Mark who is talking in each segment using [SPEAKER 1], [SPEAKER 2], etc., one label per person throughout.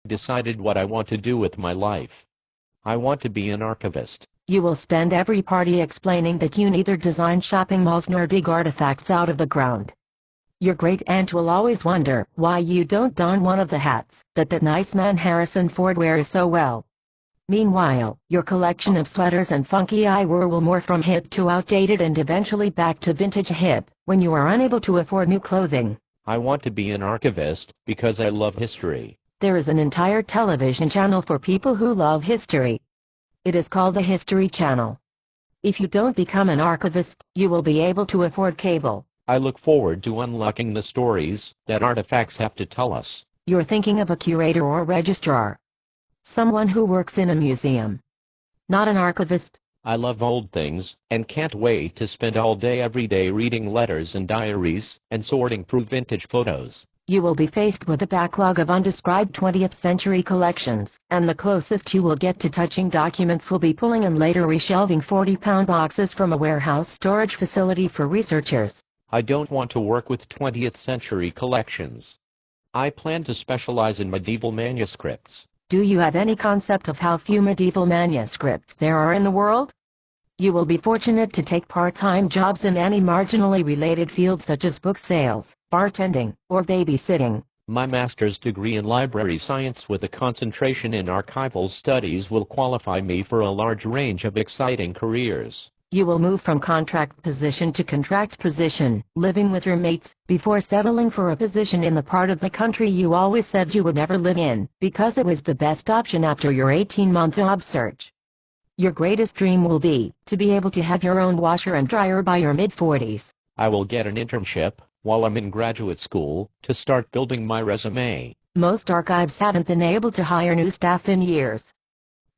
[SPEAKER 1] Decided what I want to do with my life. I want to be an archivist.
[SPEAKER 2] You will spend every party explaining that you neither design shopping malls nor dig artifacts out of the ground. Your great aunt will always wonder why you don't don one of the hats that nice man Harrison Ford wears so well. Meanwhile, your collection of sweaters and funky eyewear will morph from hip to outdated and eventually back to vintage hip when you are unable to afford new clothing.
[SPEAKER 1] I want to be an archivist because I love history.
[SPEAKER 2] There is an entire television channel for people who love history. It is called the History Channel. If you don't become an archivist, you will be able to afford cable.
[SPEAKER 1] I look forward to unlocking the stories that artifacts have to tell us.
[SPEAKER 2] You're thinking of a curator or registrar. Someone who works in a museum. Not an archivist.
[SPEAKER 1] I love old things, and can't wait to spend all day every day reading letters and diaries, and sorting through vintage photos.
[SPEAKER 2] You will be faced with a backlog of undescribed 20th century collections, and the closest you will get to touching documents will be pulling and later reshelving 40-pound boxes from a warehouse storage facility for researchers.
[SPEAKER 1] I don't want to work with 20th century collections. I plan to specialize in medieval manuscripts.
[SPEAKER 2] Do you have any concept of how few medieval manuscripts there are in the world? You will be fortunate to take part-time jobs in any marginally related fields such as book sales, bartending, or babysitting.
[SPEAKER 1] My master's degree in library science with a concentration in archival studies will qualify me for a large range of exciting careers.
[SPEAKER 2] You will move from contract position to contract position, living with roommates, before settling for a position in the part of the country you always said you would never live in, because it was the best option after your 18-month job search. Your greatest dream will be to be able to have your own washer and dryer by your mid-40s.
[SPEAKER 1] I will get an internship while I'm in graduate school to start building my resume.
[SPEAKER 2] Most archives haven't been able to hire new staff in years.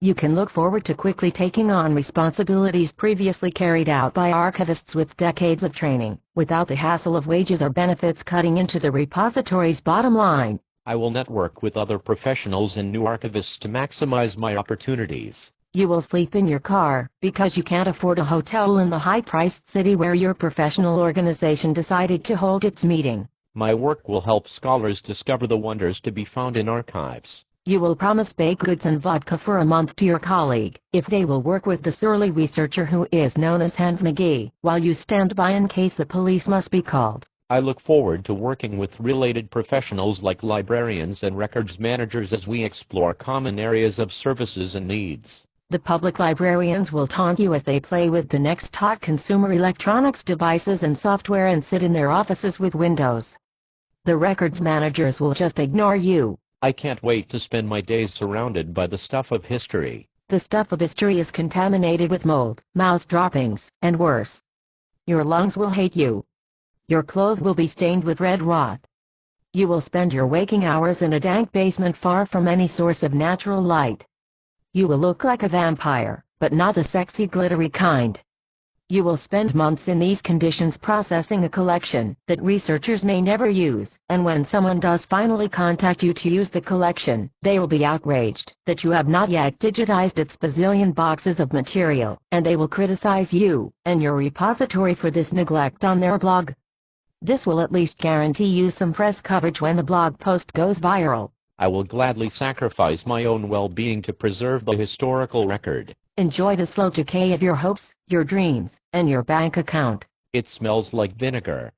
[SPEAKER 2] You can look forward to quickly taking on responsibilities previously carried out by archivists with decades of training, without the hassle of wages or benefits cutting into the repository's bottom line.
[SPEAKER 1] I will network with other professionals and new archivists to maximize my opportunities.
[SPEAKER 2] You will sleep in your car, because you can't afford a hotel in the high-priced city where your professional organization decided to hold its meeting.
[SPEAKER 1] My work will help scholars discover the wonders to be found in archives.
[SPEAKER 2] You will promise baked goods and vodka for a month to your colleague, if they will work with the surly researcher who is known as Hans McGee, while you stand by in case the police must be called.
[SPEAKER 1] I look forward to working with related professionals like librarians and records managers as we explore common areas of services and needs.
[SPEAKER 2] The public librarians will taunt you as they play with the next hot consumer electronics devices and software and sit in their offices with Windows. The records managers will just ignore you.
[SPEAKER 1] I can't wait to spend my days surrounded by the stuff of history.
[SPEAKER 2] The stuff of history is contaminated with mold, mouse droppings, and worse. Your lungs will hate you. Your clothes will be stained with red rot. You will spend your waking hours in a dank basement far from any source of natural light. You will look like a vampire, but not the sexy glittery kind. You will spend months in these conditions processing a collection that researchers may never use, and when someone does finally contact you to use the collection, they will be outraged that you have not yet digitized its bazillion boxes of material, and they will criticize you and your repository for this neglect on their blog. This will at least guarantee you some press coverage when the blog post goes viral.
[SPEAKER 1] I will gladly sacrifice my own well-being to preserve the historical record.
[SPEAKER 2] Enjoy the slow decay of your hopes, your dreams, and your bank account.
[SPEAKER 1] It smells like vinegar.